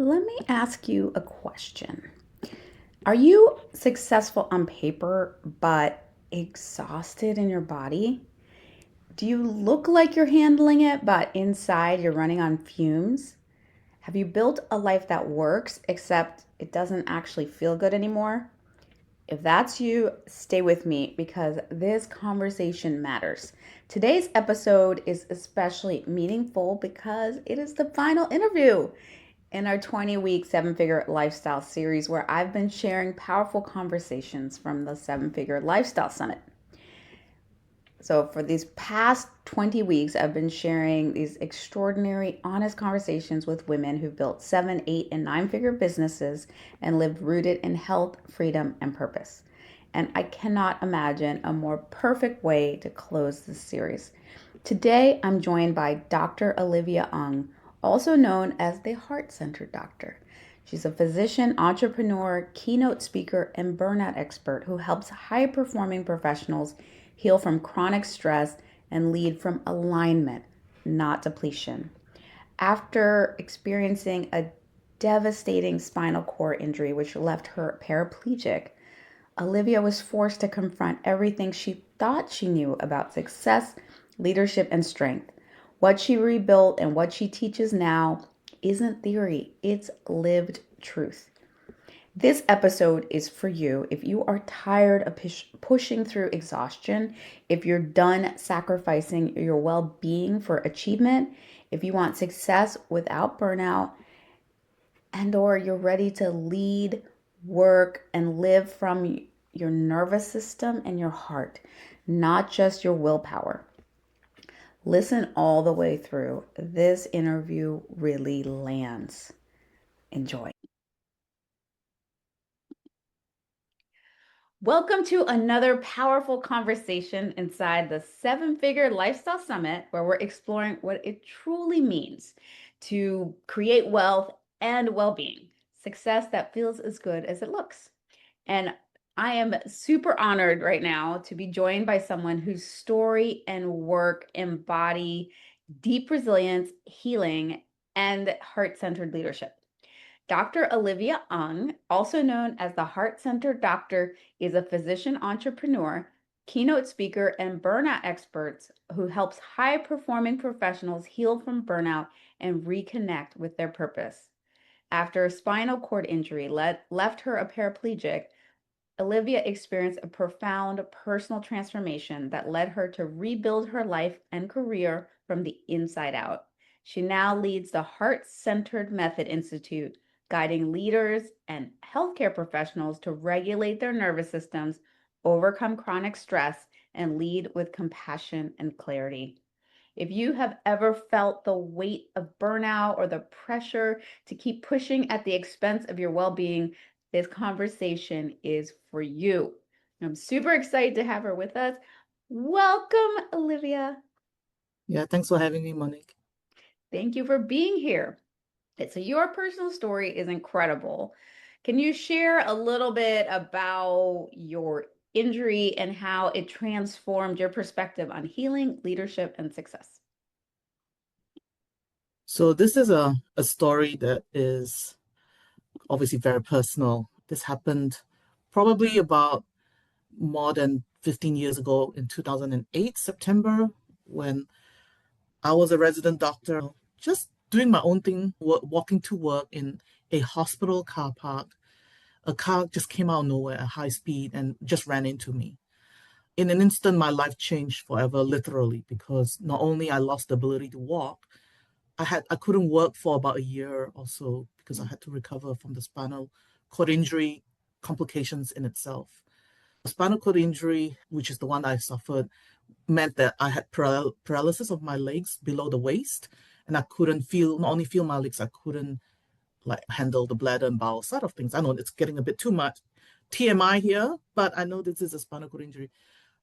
Let me ask you a question. Are you successful on paper but exhausted in your body? Do you look like you're handling it, but inside you're running on fumes? Have you built a life that works, except it doesn't actually feel good anymore? If that's you, stay with me because this conversation matters. Today's episode is especially meaningful because it is the final interview in our 20-week seven figure lifestyle series, where I've been sharing powerful conversations from the Seven Figure Lifestyle Summit. So, for these past 20 weeks, I've been sharing these extraordinary, honest conversations with women who've built seven, eight, and nine figure businesses and lived rooted in health, freedom, and purpose. And I cannot imagine a more perfect way to close this series. Today, I'm joined by Dr. Olivia Ong, also known as the Heart Centered Doctor. She's a physician, entrepreneur, keynote speaker, and burnout expert who helps high performing professionals heal from chronic stress and lead from alignment, not depletion. After experiencing a devastating spinal cord injury, which left her paraplegic, Olivia was forced to confront everything she thought she knew about success, leadership, and strength. What she rebuilt and what she teaches now isn't theory, it's lived truth. This episode is for you if you are tired of pushing through exhaustion, if you're done sacrificing your well being for achievement, if you want success without burnout, and/or you're ready to lead, work, and live from your nervous system and your heart, not just your willpower. Listen all the way through. This interview really lands. Enjoy. Welcome to another powerful conversation inside the Seven Figure Lifestyle Summit, where we're exploring what it truly means to create wealth and well being, success that feels as good as it looks. And I am super honored right now to be joined by someone whose story and work embody deep resilience, healing, and heart centered leadership. Dr. Olivia Ong, also known as the Heart Centered Doctor, is a physician entrepreneur, keynote speaker, and burnout expert who helps high performing professionals heal from burnout and reconnect with their purpose. After a spinal cord injury left her a paraplegic, Olivia experienced a profound personal transformation that led her to rebuild her life and career from the inside out. She now leads the Heart Centered Method Institute, guiding leaders and healthcare professionals to regulate their nervous systems, overcome chronic stress, and lead with compassion and clarity. If you have ever felt the weight of burnout or the pressure to keep pushing at the expense of your well being, this conversation is for you. I'm super excited to have her with us. Welcome, Olivia. Yeah, thanks for having me, Monique. Thank you for being here. So, your personal story is incredible. Can you share a little bit about your injury and how it transformed your perspective on healing, leadership, and success? So this is a story that is obviously very personal. This happened probably about more than 15 years ago in 2008, September, when I was a resident doctor, just doing my own thing, walking to work in a hospital car park. A car just came out of nowhere at high speed and just ran into me. In an instant, my life changed forever, literally, because not only I lost the ability to walk, I couldn't work for about a year or so because I had to recover from the spinal cord injury complications in itself. The spinal cord injury, which is the one I suffered, meant that I had paralysis of my legs below the waist, and I couldn't feel not only feel my legs, I couldn't like handle the bladder and bowel side of things. I know it's getting a bit too much TMI here, but I know this is a spinal cord injury.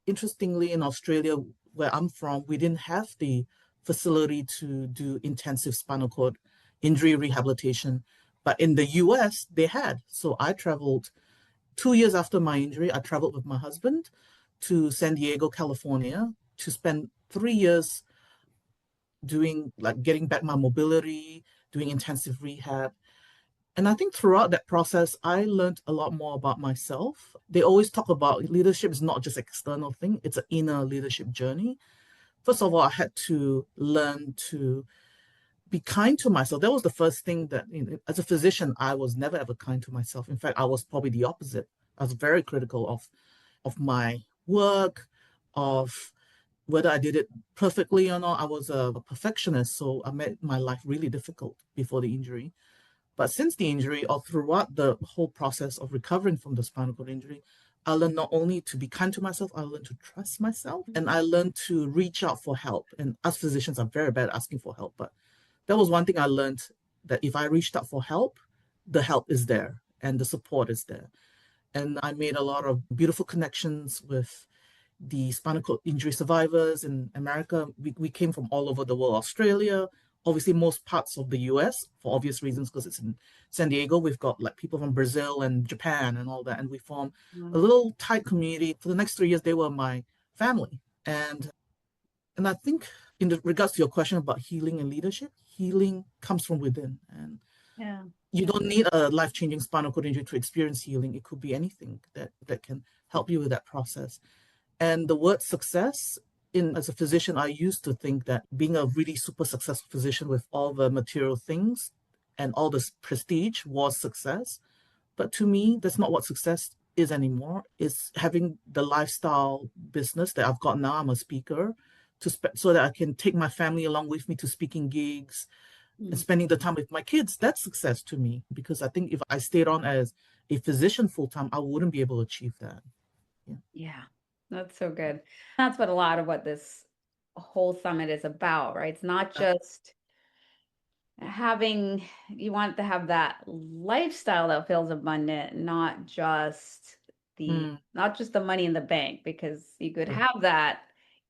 Interestingly, in Australia, where I'm from, we didn't have the facility to do intensive spinal cord injury rehabilitation. But in the US, they had. So I traveled 2 years after my injury. I traveled with my husband to San Diego, California, to spend 3 years doing like getting back my mobility, doing intensive rehab. And I think throughout that process, I learned a lot more about myself. They always talk about leadership is not just external thing, it's an inner leadership journey. First of all, I had to learn to be kind to myself. That was the first thing that, as a physician, I was never ever kind to myself. In fact, I was probably the opposite. I was very critical of my work, of whether I did it perfectly or not. I was a perfectionist, so I made my life really difficult before the injury. But since the injury, or throughout the whole process of recovering from the spinal cord injury, I learned not only to be kind to myself, I learned to trust myself, and I learned to reach out for help. And us physicians are very bad at asking for help, but that was one thing I learned, that if I reached out for help, the help is there and the support is there. And I made a lot of beautiful connections with the spinal cord injury survivors in America. We came from all over the world, Australia, obviously most parts of the US for obvious reasons, because it's in San Diego. We've got like people from Brazil and Japan and all that. And we formed a little tight community. For the next 3 years, they were my family. And I think in regards to your question about healing and leadership, healing comes from within. And Yeah. you don't need a life-changing spinal cord injury to experience healing. It could be anything that can help you with that process. And the word success, as a physician, I used to think that being a really super successful physician with all the material things and all this prestige was success. But to me, that's not what success is anymore. It's having the lifestyle business that I've got now. I'm a speaker so that I can take my family along with me to speaking gigs and spending the time with my kids. That's success to me, because I think if I stayed on as a physician full time, I wouldn't be able to achieve that. Yeah. Yeah, that's so good. That's what a lot of what this whole summit is about, right? It's not just having, you want to have that lifestyle that feels abundant, Mm, not just the money in the bank, because you could true. have that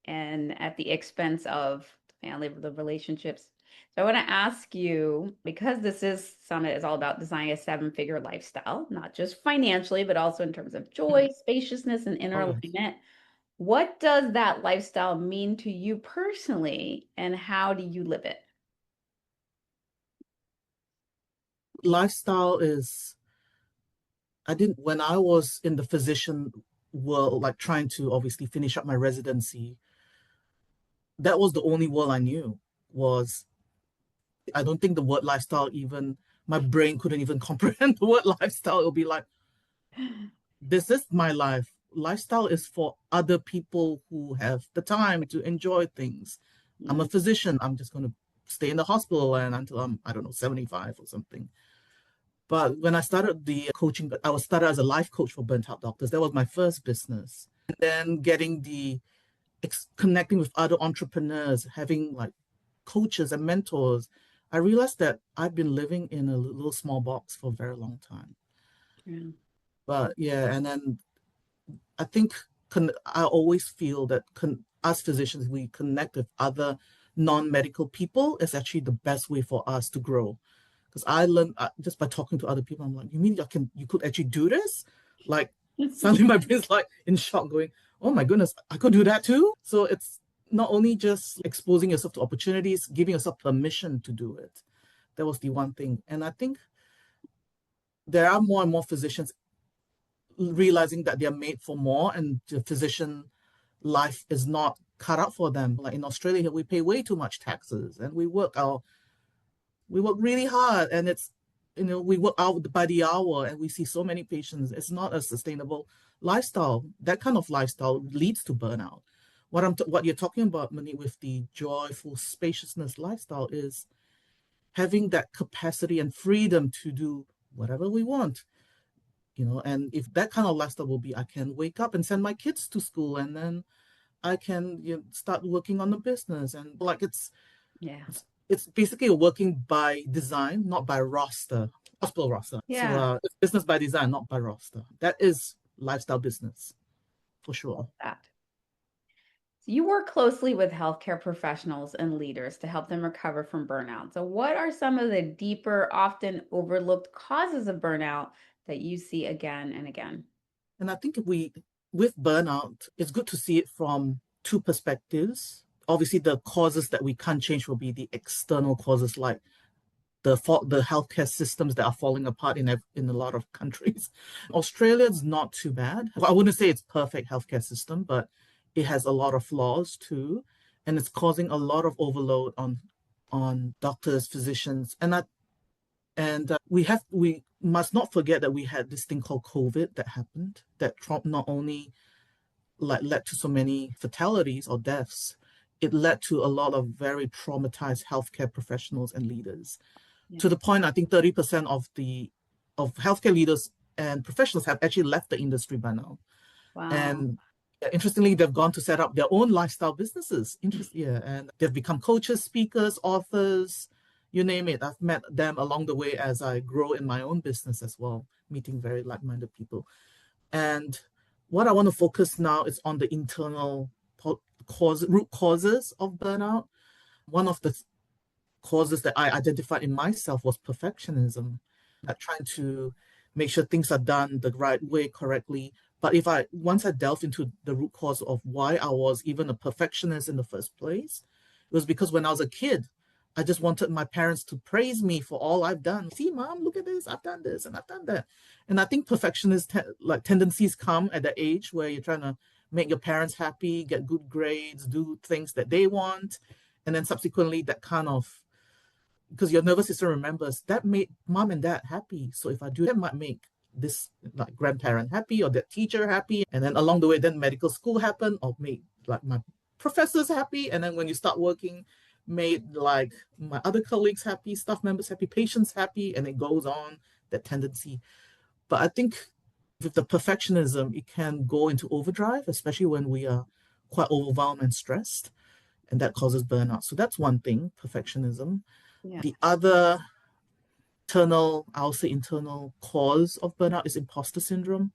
and at the expense of family, the relationships. So I want to ask you, because this is summit is all about designing a seven-figure lifestyle, not just financially, but also in terms of joy, Mm, spaciousness, and inner oh, yes. alignment. What does that lifestyle mean to you personally, and how do you live it? Lifestyle is, I didn't, when I was in the physician world, like trying to obviously finish up my residency, that was the only world I knew. Was I don't think the word lifestyle even, my brain couldn't even comprehend the word lifestyle. It would be like, this is my life. Lifestyle is for other people who have the time to enjoy things. I'm a Mm, physician. I'm just going to stay in the hospital and until I'm, I don't know, 75 or something. But when I started the coaching, I was started as a life coach for burnt out doctors. That was my first business. And then getting connecting with other entrepreneurs, having like coaches and mentors, I realized that I've been living in a little small box for a very long time. yeah. But yeah, and then I think I always feel that us physicians, we connect with other non-medical people is actually the best way for us to grow. Because I learned just by talking to other people, I'm like, you mean you could actually do this? Like suddenly my brain's like in shock, going, oh my goodness, I could do that too. So it's not only just exposing yourself to opportunities, giving yourself permission to do it. That was the one thing. And I think there are more and more physicians realizing that they're made for more, and the physician life is not cut out for them. Like in Australia, we pay way too much taxes, and we work really hard, and it's, we work out by the hour, and we see so many patients. It's not a sustainable lifestyle. That kind of lifestyle leads to burnout. What you're talking about, Mani, with the joyful spaciousness lifestyle is having that capacity and freedom to do whatever we want. And if that kind of lifestyle will be, I can wake up and send my kids to school, and then I can, start working on the business, and like Yeah. it's basically working by design, not by roster, hospital roster. So Yeah. it's business by design, not by roster. That is lifestyle business for Love sure. that. So you work closely with healthcare professionals and leaders to help them recover from burnout. So what are some of the deeper, often overlooked causes of burnout that you see again and again? And I think with burnout, it's good to see it from two perspectives. Obviously, the causes that we can't change will be the external causes, like the healthcare systems that are falling apart in a lot of countries. Australia's not too bad. Well, I wouldn't say it's perfect healthcare system, but it has a lot of flaws too, and it's causing a lot of overload on doctors, physicians, and we must not forget that we had this thing called COVID that happened that not only like led to so many fatalities or deaths, it led to a lot of very traumatized healthcare professionals and leaders. Yeah. To the point, I think 30% of healthcare leaders and professionals have actually left the industry by now. Wow. And interestingly, they've gone to set up their own lifestyle businesses. Yeah, and they've become coaches, speakers, authors, you name it. I've met them along the way as I grow in my own business as well, meeting very like-minded people. And what I want to focus now is on the internal root causes of burnout. One of the causes that I identified in myself was perfectionism, trying to make sure things are done the right way, correctly. But once I delved into the root cause of why I was even a perfectionist in the first place, it was because when I was a kid, I just wanted my parents to praise me for all I've done. See, mom, look at this. I've done this and I've done that. And I think perfectionist tendencies come at the age where you're trying to make your parents happy, get good grades, do things that they want. And then subsequently that kind of, because your nervous system remembers that made mom and dad happy. So if I do that, might make this like grandparent happy or that teacher happy. And then along the way, then medical school happened or made like my professors happy. And then when you start working, made like my other colleagues happy, staff members happy, patients happy, and it goes on, that tendency. But I think with the perfectionism, it can go into overdrive, especially when we are quite overwhelmed and stressed, and that causes burnout. So that's one thing, perfectionism. Yeah. The other I'll say internal cause of burnout is imposter syndrome.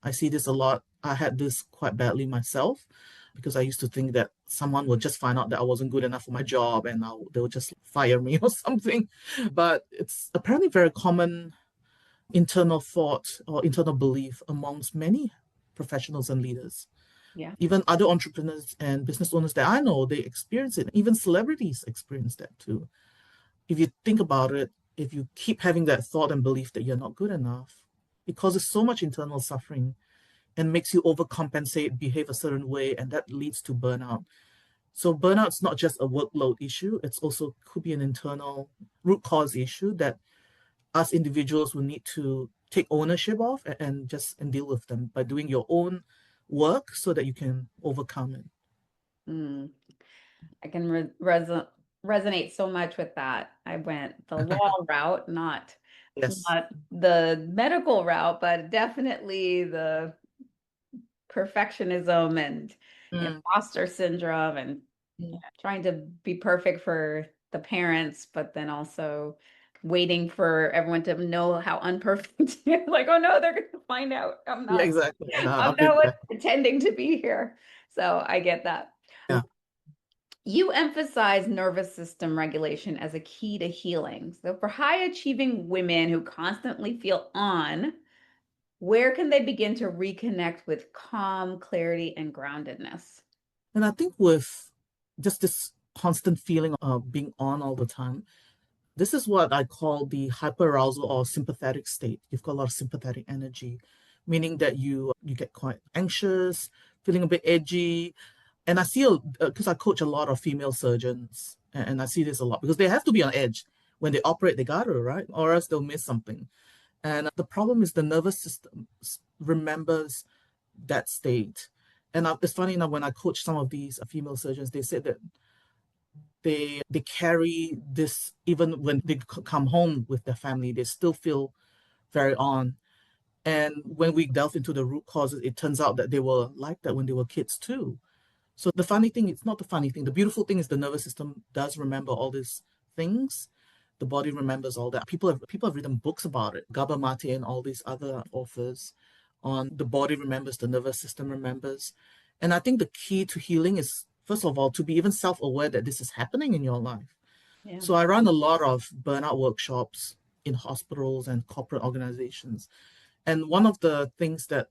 I see this a lot. I had this quite badly myself because I used to think that someone would just find out that I wasn't good enough for my job and they would just fire me or something. But it's apparently very common internal thought or internal belief amongst many professionals and leaders. Yeah. Even other entrepreneurs and business owners that I know, they experience it. Even celebrities experience that too. If you think about it, if you keep having that thought and belief that you're not good enough, it causes so much internal suffering and makes you overcompensate, behave a certain way, and that leads to burnout. So burnout's not just a workload issue, it's also could be an internal root cause issue that us individuals will need to take ownership of and deal with them by doing your own work so that you can overcome it. Mm. I can resonate so much with that. I went the law route, Yes. not the medical route, but definitely the perfectionism and Mm, imposter syndrome and mm. trying to be perfect for the parents, but then also waiting for everyone to know how unperfect you're like, oh no, they're gonna find out Yeah, exactly. No, I'm I've been not there. pretending to be here. So I get that. Yeah. You emphasize nervous system regulation as a key to healing. So for high achieving women who constantly feel on, where can they begin to reconnect with calm, clarity, and groundedness? And I think with just this constant feeling of being on all the time, this is what I call the hyperarousal or sympathetic state. You've got a lot of sympathetic energy, meaning that you get quite anxious, feeling a bit edgy. And I see, because I coach a lot of female surgeons, and I see this a lot because they have to be on edge. When they operate, they gotta, right? Or else they'll miss something. And the problem is the nervous system remembers that state. And it's funny enough, when I coach some of these female surgeons, they said that they carry this even when they come home with their family, they still feel very on. And when we delve into the root causes, it turns out that they were like that when they were kids too. So the funny thing, it's not the funny thing. The beautiful thing is the nervous system does remember all these things. The body remembers all that. People have written books about it. Gabor Mate and all these other authors on the body remembers, the nervous system remembers. And I think the key to healing is, first of all, to be even self-aware that this is happening in your life. Yeah. So I run a lot of burnout workshops in hospitals and corporate organizations. And one of the things that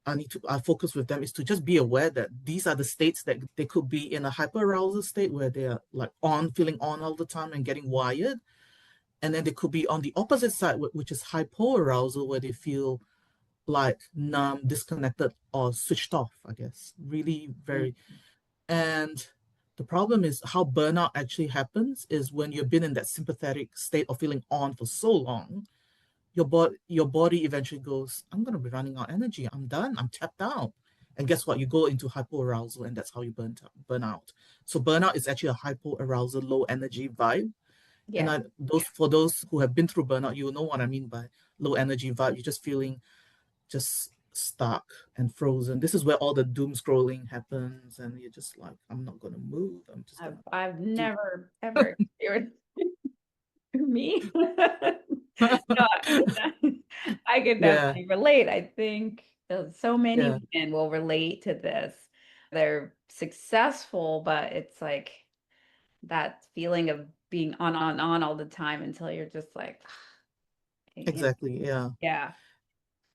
I focus with them is to just be aware that these are the states that they could be in a hyperarousal state where they're like on, feeling on all the time and getting wired. And then they could be on the opposite side, which is hypoarousal, where they feel like numb, disconnected, or switched off, I guess. Really Mm. very. And the problem is how burnout actually happens is when you've been in that sympathetic state of feeling on for so long, your body eventually goes, I'm gonna be running out of energy. I'm done. I'm tapped out. And guess what? You go into hypoarousal, and that's how you burn out. So burnout is actually a hypoarousal, low energy vibe. And Yeah. for those who have been through burnout, you will know what I mean by low energy vibe. You're just feeling just stuck and frozen. This is where all the doom scrolling happens, and you're just like, I'm not gonna move. I'm just I've gonna I've do. never ever experienced me. No, I could Yeah, definitely relate. I think so many yeah, women will relate to this. They're successful, but it's like that feeling of being on all the time until you're just like, you know, exactly. Yeah. yeah,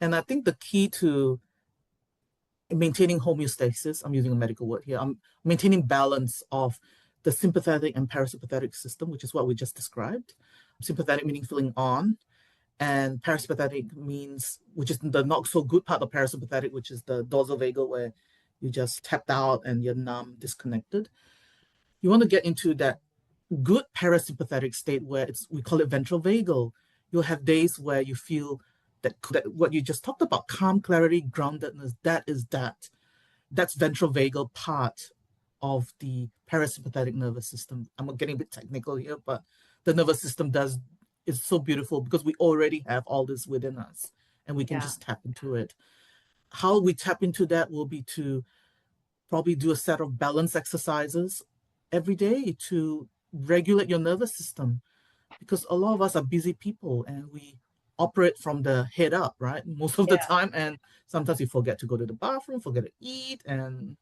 And I think the key to maintaining homeostasis, I'm using a medical word here, I'm maintaining balance of the sympathetic and parasympathetic system, which is what we just described. Sympathetic meaning feeling on, and parasympathetic means, which is the not so good part of parasympathetic, which is the dorsal vagal, where you just tapped out and you're numb, disconnected. You want to get into that good parasympathetic state where we call it ventral vagal. You'll have days where you feel that what you just talked about, calm, clarity, groundedness, that's ventral vagal part of the parasympathetic nervous system. I'm getting a bit technical here, but the nervous system is so beautiful because we already have all this within us and we can yeah, just tap into it. How we tap into that will be to probably do a set of balance exercises every day to regulate your nervous system, because a lot of us are busy people and we operate from the head up, right? Most of the yeah, time. And sometimes we forget to go to the bathroom, forget to eat, and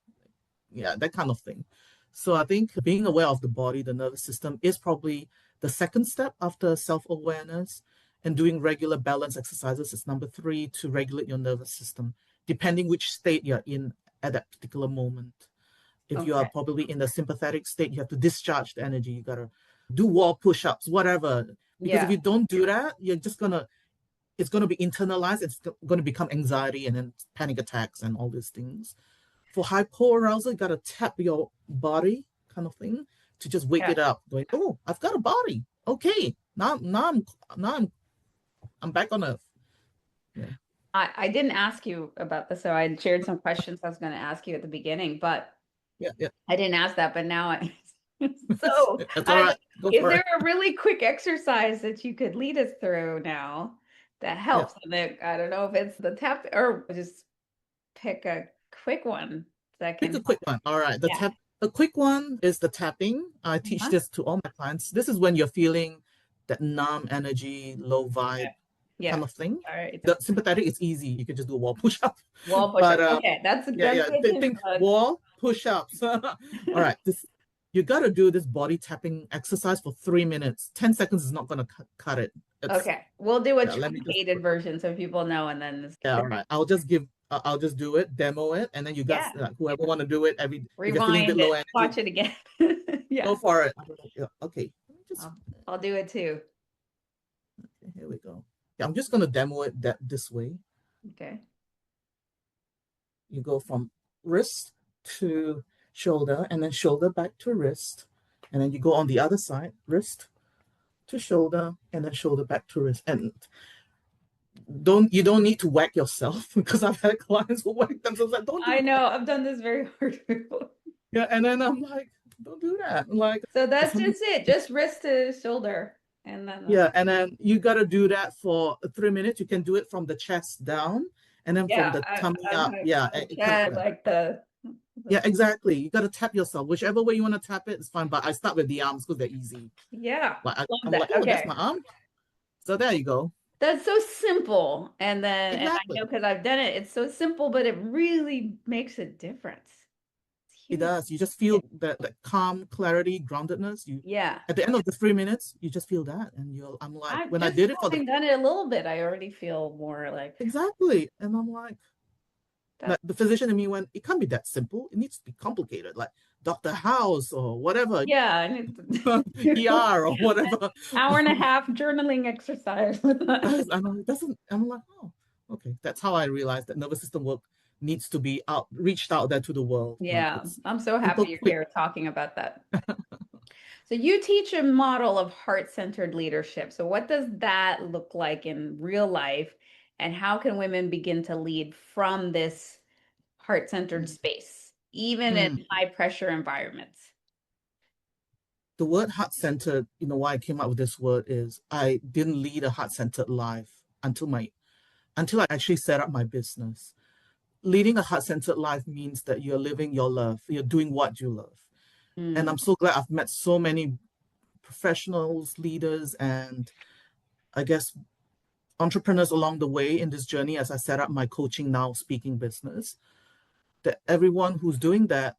yeah, that kind of thing. So I think being aware of the body, the nervous system, is probably the second step after self-awareness. And doing regular balance exercises is number three to regulate your nervous system, depending which state you're in at that particular moment. If you are okay, probably in the sympathetic state, you have to discharge the energy. You gotta do wall push-ups, whatever. Because if yeah, you don't do that, it's gonna be internalized. It's gonna become anxiety and then panic attacks and all these things. For hypoarousal, you gotta tap your body, kind of thing, to just wake yeah. it up. Going, oh, I've got a body. Okay, now I'm back on Earth. Yeah, I didn't ask you about this, so I shared some questions I was going to ask you at the beginning, but yeah, yeah. I didn't ask that. But now I, so That's all I was right. like, Go is for there it. a really quick exercise that you could lead us through now that Yeah, helps? And then I don't know if it's the tap or just pick a quick one that pick can a help. quick one. All right. Yeah. A quick one is the tapping. I teach Uh-huh. this to all my clients. This is when you're feeling that numb energy, low Okay. vibe Yeah. kind of thing. All right. The sympathetic is easy. You can just do a wall push up. Wall But push-ups. Okay, yeah, that's yeah. good to Think know. wall push ups. All right. This you got to do this body tapping exercise for 3 minutes. 10 seconds is not going to cut it. It's Okay, we'll do a yeah. Let me just truncated version so people know, and then this. yeah. All right. I'll just do it, demo it, and then you guys, Yeah, like, whoever want to do it, if you're feeling a bit rewind low it, energy, watch it again. go Yeah, for it. Yeah, okay. Just I'll do it too. here we go. Yeah, I'm just gonna demo it this way. Okay. You go from wrist to shoulder, and then shoulder back to wrist, and then you go on the other side, wrist to shoulder, and then shoulder back to wrist. And don't need to whack yourself because I've had clients who whack themselves. Like, don't I do know that. I've done this very hard before. Yeah, and then I'm like, don't do that. Like, So that's some just it, just wrist to shoulder, and then yeah, and then you got to do that for 3 minutes. You can do it from the chest down, and then from yeah, the tummy I've up. had Yeah, the it kind of, chest like yeah, the exactly. You got to tap yourself, whichever way you want to tap it. It's fine. But I start with the arms because they're easy. yeah, Like love I'm like, that. oh, that's Okay, my arm. So there you go. that's so simple, and I Exactly. know because I've done it. It's so simple, but it really makes a difference. It's It huge. does. You just feel that calm, clarity, groundedness. You Yeah. at the end of the 3 minutes, you just feel that, and I'm like, I've when I just did it for the having done it a little bit, I already feel more like exactly, and I'm like, that. the physician in me went, it can't be that simple. It needs to be complicated. Like, Dr. House or whatever, Yeah, I need to do ER or an whatever. hour and a half journaling exercise with that. I know it doesn't. I'm like, oh, okay. That's how I realized that nervous system work needs to be out, reached out there to the world. Like Yeah, it's I'm so people happy you're quick. here talking about that. So you teach a model of heart-centered leadership. So what does that look like in real life, and how can women begin to lead from this heart-centered space, even in Mm. high-pressure environments? The word heart-centered, why I came up with this word is I didn't lead a heart-centered life until I actually set up my business. Leading a heart-centered life means that you're living your love, you're doing what you love. And Mm, I'm so glad I've met so many professionals, leaders, and I guess entrepreneurs along the way in this journey as I set up my coaching now speaking business. That everyone who's doing that,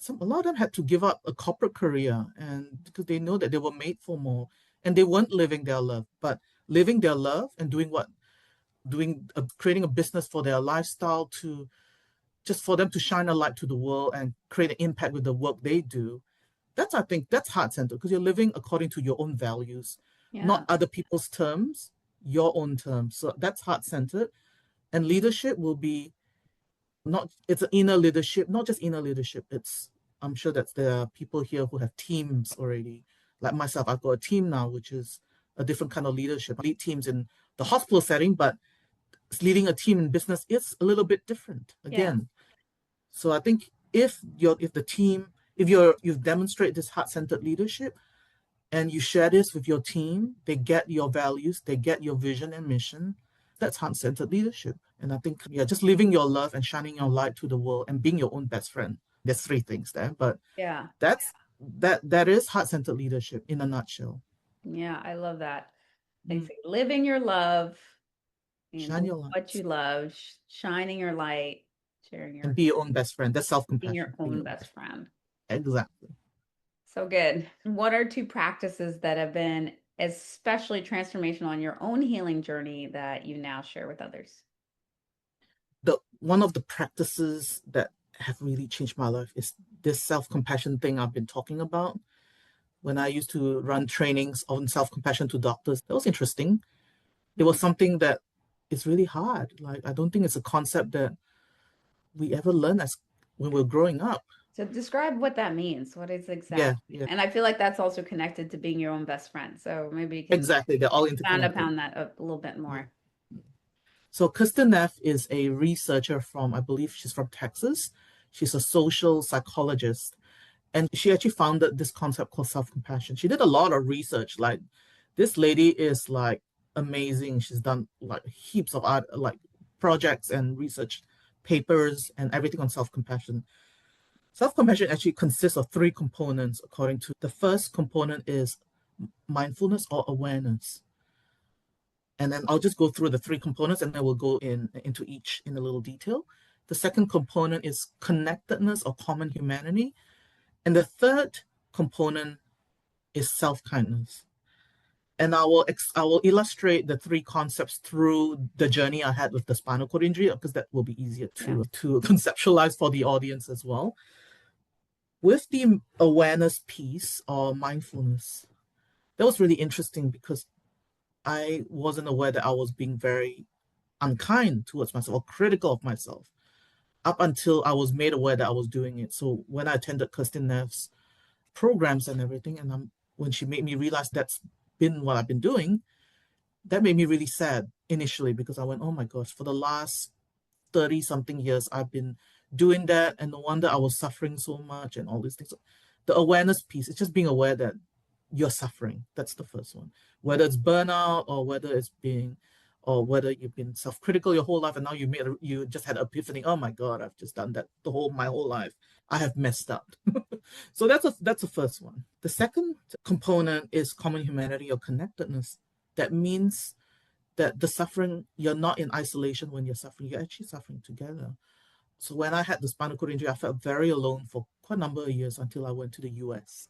a lot of them had to give up a corporate career and because they know that they were made for more and they weren't living their love, but living their love and creating a business for their lifestyle to just for them to shine a light to the world and create an impact with the work they do. I think that's heart centered because you're living according to your own values, not yeah, other people's terms, your own terms. So that's heart centered. And leadership will be not, it's an inner leadership, not just inner leadership. I'm sure that there are people here who have teams already. Like myself, I've got a team now, which is a different kind of leadership. I lead teams in the hospital setting, but leading a team in business is a little bit different yeah, again. So I think if the team, you demonstrate this heart-centered leadership and you share this with your team, they get your values, they get your vision and mission. That's heart-centered leadership. And I think, yeah, just living your love and shining your light to the world and being your own best friend. There's three things there, but yeah, that is heart-centered leadership in a nutshell. yeah. I love that. They Mm. say living your love and Shine doing your what you light love, shining your light, sharing and your be your own best friend. That's being your self-compassion. Being own your own best best friend. friend. Exactly. So good. What are two practices that have been especially transformational on your own healing journey that you now share with others? The one of the practices that have really changed my life is this self-compassion thing I've been talking about. When I used to run trainings on self-compassion to doctors, that was interesting. It Hmm. was something that is really hard. Like I don't think it's a concept that we ever learn as when we're growing up. So describe what that means. What is Yeah, exactly? yeah, And I feel like that's also connected to being your own best friend. So maybe you can exactly. They're all expound interconnected. upon that a little bit Yeah. more. So Kirsten Neff is a researcher from, I believe she's from Texas. She's a social psychologist. And she actually founded this concept called self-compassion. She did a lot of research. Like this lady is like amazing. She's done like heaps of art, like projects and research papers and everything on self-compassion. Self-compassion actually consists of three components, according to the first component is mindfulness or awareness. And then I'll just go through the three components and then we'll go into each in a little detail. The second component is connectedness or common humanity. And the third component is self-kindness. And I will illustrate the three concepts through the journey I had with the spinal cord injury because that will be easier Yeah. to conceptualize for the audience as well. With the awareness piece or mindfulness, that was really interesting because I wasn't aware that I was being very unkind towards myself or critical of myself up until I was made aware that I was doing it. So when I attended Kirsten Neff's programs and everything, and when she made me realize that's been what I've been doing, that made me really sad initially because I went, oh my gosh, for the last 30 something years, I've been doing that. And no wonder I was suffering so much and all these things. So the awareness piece, it's just being aware that you're suffering. That's the first one. Whether it's burnout or whether you've been self-critical your whole life and now you just had an epiphany. Oh my God, I've just done that my whole life. I have messed up. So that's the first one. The second component is common humanity or connectedness. That means that the suffering, you're not in isolation when you're suffering, you're actually suffering together. So when I had the spinal cord injury, I felt very alone for quite a number of years until I went to the US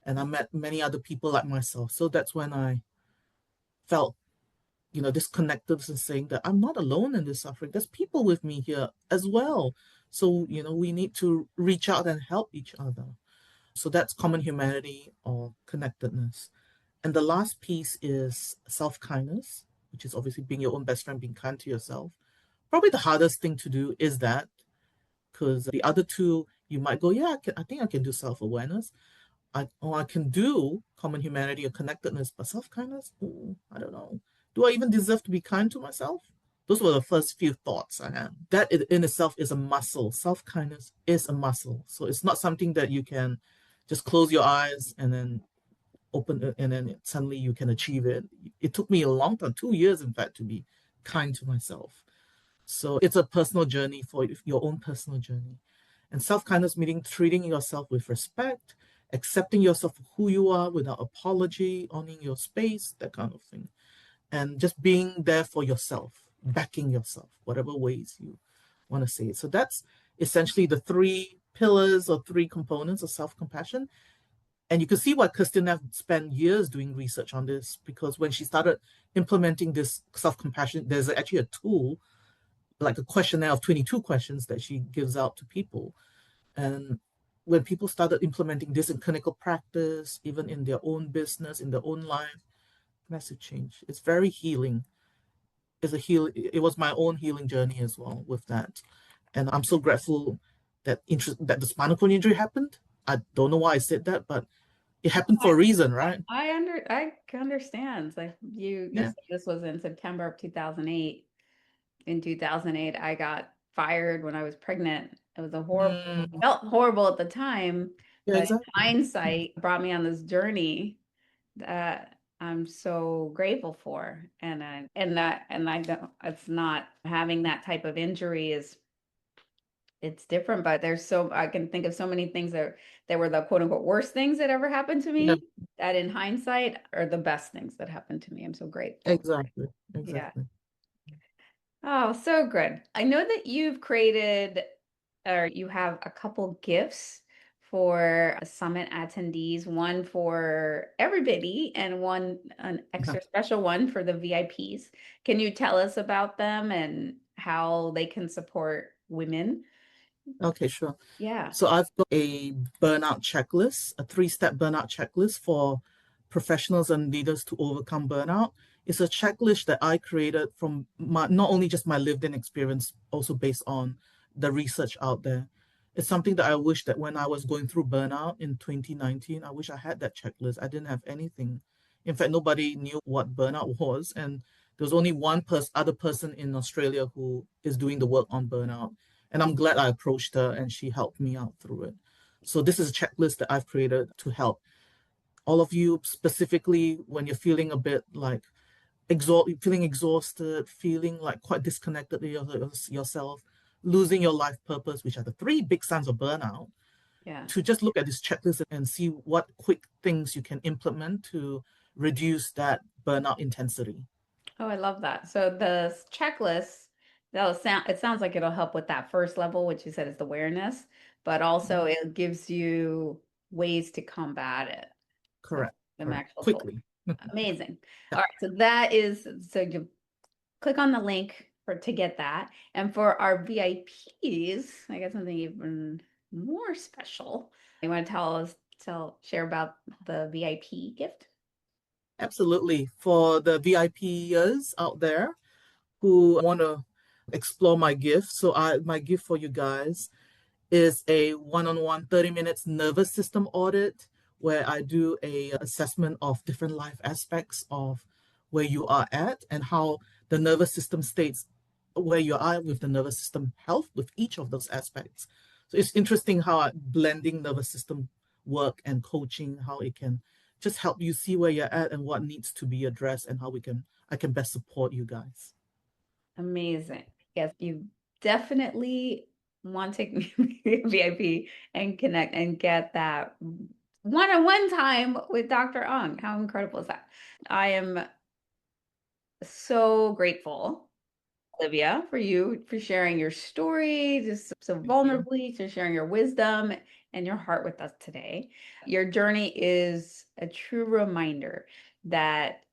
and I met many other people like myself. So that's when I felt this connectedness and saying that I'm not alone in this suffering. There's people with me here as well. So, we need to reach out and help each other. So that's common humanity or connectedness. And the last piece is self-kindness, which is obviously being your own best friend, being kind to yourself. Probably the hardest thing to do is that, because the other two, you might go, yeah, I think I can do self-awareness. I can do common humanity or connectedness, but self-kindness, I don't know. Do I even deserve to be kind to myself? Those were the first few thoughts I had. That in itself is a muscle. Self-kindness is a muscle. So it's not something that you can just close your eyes and then open it, and then suddenly you can achieve it. It took me a long time, 2 years, in fact, to be kind to myself. So it's a personal journey for your own personal journey. And self-kindness meaning treating yourself with respect, accepting yourself for who you are without apology, owning your space, that kind of thing. And just being there for yourself, backing yourself, whatever ways you want to say it. So that's essentially the three pillars or three components of self-compassion. And you can see why Christina spent years doing research on this, because when she started implementing this self-compassion, there's actually a tool, like a questionnaire of 22 questions that she gives out to people. And when people started implementing this in clinical practice, even in their own business, in their own life, massive change. It's very healing. It was my own healing journey as well with that. And I'm so grateful that the spinal cord injury happened. I don't know why I said that, but it happened for a reason, right? I understand. Like you Yeah. said this was in September of 2008. In 2008, I got fired when I was pregnant. It was a horrible, Mm, felt horrible at the time, yeah, but in exactly. hindsight, brought me on this journey that I'm so grateful for. And I don't, it's not having that type of injury is it's different, but I can think of so many things that were the quote unquote worst things that ever happened to Yeah, me that in hindsight are the best things that happened to me. I'm so grateful. exactly. Yeah. Exactly. Oh, so good. I know that you've created or you have a couple gifts for summit attendees, one for everybody and an Yeah. extra special one for the VIPs. Can you tell us about them and how they can support women? Okay, sure. Yeah. So I've got a burnout checklist, a three-step burnout checklist for professionals and leaders to overcome burnout. It's a checklist that I created from not only just my lived-in experience, also based on the research out there. It's something that I wish that when I was going through burnout in 2019, I wish I had that checklist. I didn't have anything. In fact, nobody knew what burnout was, and there was only other person in Australia who is doing the work on burnout. And I'm glad I approached her and she helped me out through it. So this is a checklist that I've created to help all of you, specifically when you're feeling a bit like feeling exhausted, feeling like quite disconnected to yourself, losing your life purpose, which are the three big signs of burnout, Yeah. to just look at this checklist and see what quick things you can implement to reduce that burnout intensity. Oh, I love that. So the checklist, it sounds like it'll help with that first level, which you said is the awareness, but also it gives you ways to combat it. So Correct. the Correct. actual tool. Quickly. Amazing. Yeah, All right. So you click on the link to get that. And for our VIPs, I got something even more special. You want to share about the VIP gift? absolutely. For the VIPers out there who want to explore my gift, my gift for you guys is a one-on-one 30 minutes nervous system audit where I do a assessment of different life aspects of where you are at and how the nervous system states where you are with the nervous system health with each of those aspects. So it's interesting how blending nervous system work and coaching, how it can just help you see where you're at and what needs to be addressed and how I can best support you guys. Amazing. Yes, you definitely want to be a VIP and connect and get that one-on-one time with Dr. Ong. How incredible is that? I am so grateful, Olivia, for you for sharing your story, just so Thank you. vulnerably, to sharing your wisdom and your heart with us today. Your journey is a true reminder that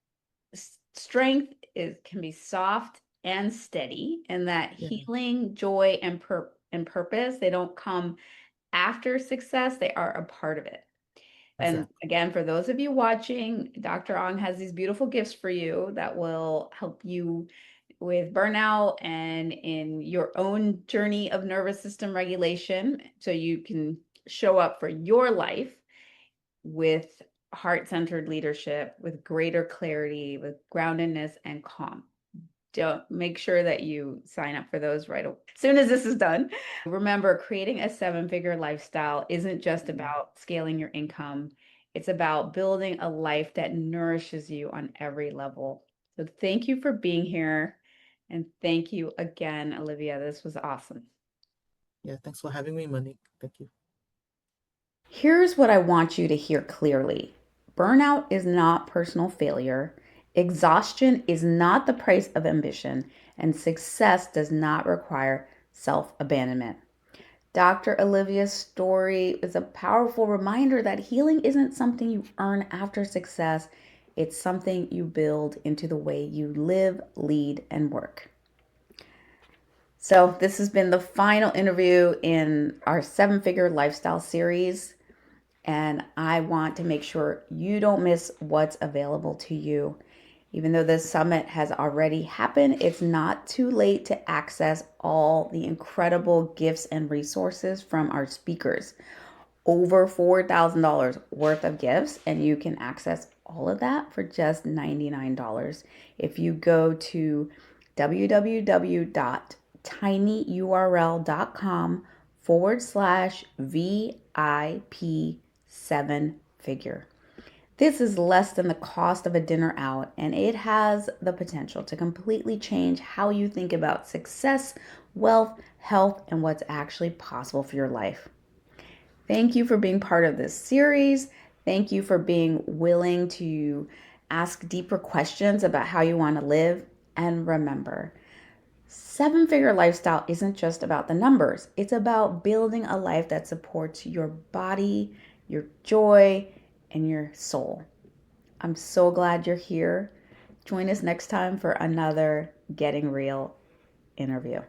strength can be soft and steady, and that Yeah, healing, joy, and purpose, they don't come after success, they are a part of it. And exactly. again, for those of you watching, Dr. Ong has these beautiful gifts for you that will help you with burnout and in your own journey of nervous system regulation so you can show up for your life with heart-centered leadership, with greater clarity, with groundedness and calm. Don't make sure that you sign up for those right away. As soon as this is done, remember creating a seven-figure lifestyle isn't just Mm. about scaling your income. It's about building a life that nourishes you on every level. So thank you for being here. And thank you again, Olivia. This was awesome. Yeah, thanks for having me, Monique. Thank you. Here's what I want you to hear clearly: burnout is not personal failure, exhaustion is not the price of ambition, and success does not require self abandonment. Dr. Olivia's story is a powerful reminder that healing isn't something you earn after success, it's something you build into the way you live, lead, and work. So, this has been the final interview in our seven figure lifestyle series. And I want to make sure you don't miss what's available to you. Even though this summit has already happened, it's not too late to access all the incredible gifts and resources from our speakers. Over $4,000 worth of gifts, and you can access all of that for just $99. If you go to www.tinyurl.com/VIP seven figure. This is less than the cost of a dinner out, and it has the potential to completely change how you think about success, wealth, health, and what's actually possible for your life. Thank you for being part of this series. Thank you for being willing to ask deeper questions about how you want to live. And remember, seven figure lifestyle isn't just about the numbers, it's about building a life that supports your body, your joy, and your soul. I'm so glad you're here. Join us next time for another Getting Real interview.